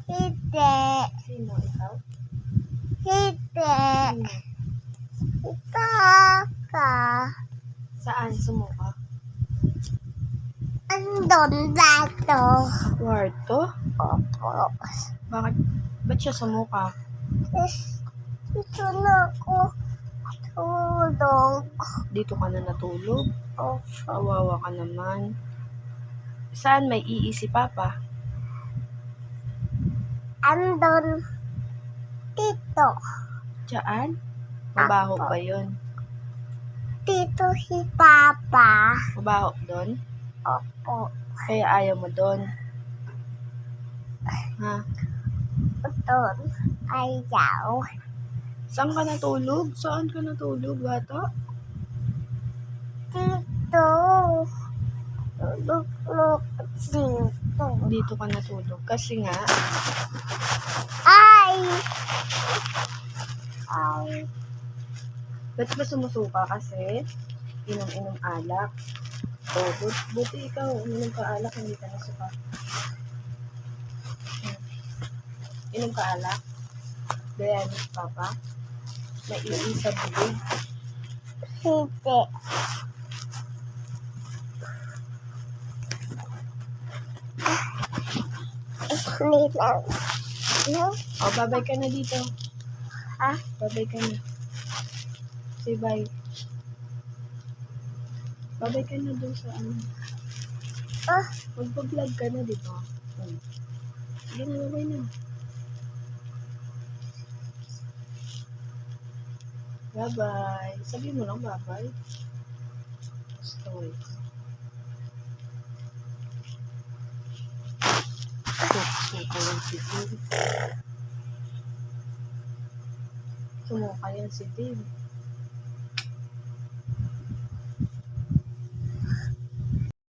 Hindi. Sino? Ikaw? Hindi. Sino? Kaka. Saan sumuka? Andon dato. Sa kwarto? Opo. Ba't siya sumuka? Ito na ako tulog. Dito ka na natulog? Opo. Kawawa ka naman. Saan may iisi papa? Andon dito. Diyan? Mabaho ba yun? Dito si Papa. Mabaho doon? Opo. Kaya ayaw mo doon? Ha? Doon. Ayaw. Saan ka natulog? Saan ka natulog, bata? Dito. Tulog dito. Dito ka natulog. Kasi nga, Ay! ba't ba sumusuka? Kasi inom-inom alak. O, buti ikaw, uminom ka alak, hindi ka nasuka. Inom ka alak? Dayan, papa? May iisa bibig. Hindi. Hindi lang. No? O, babay ka na dito. Ha? Babay ka na. Say bye. Babay ka na doon sa ano. Ah, Magpa-vlog ka na, di ba? Sige na, babay na. Bye-bye. Sabi mo lang bye-bye. Story. Suka yan si Dave. Sumuka yan si Dave.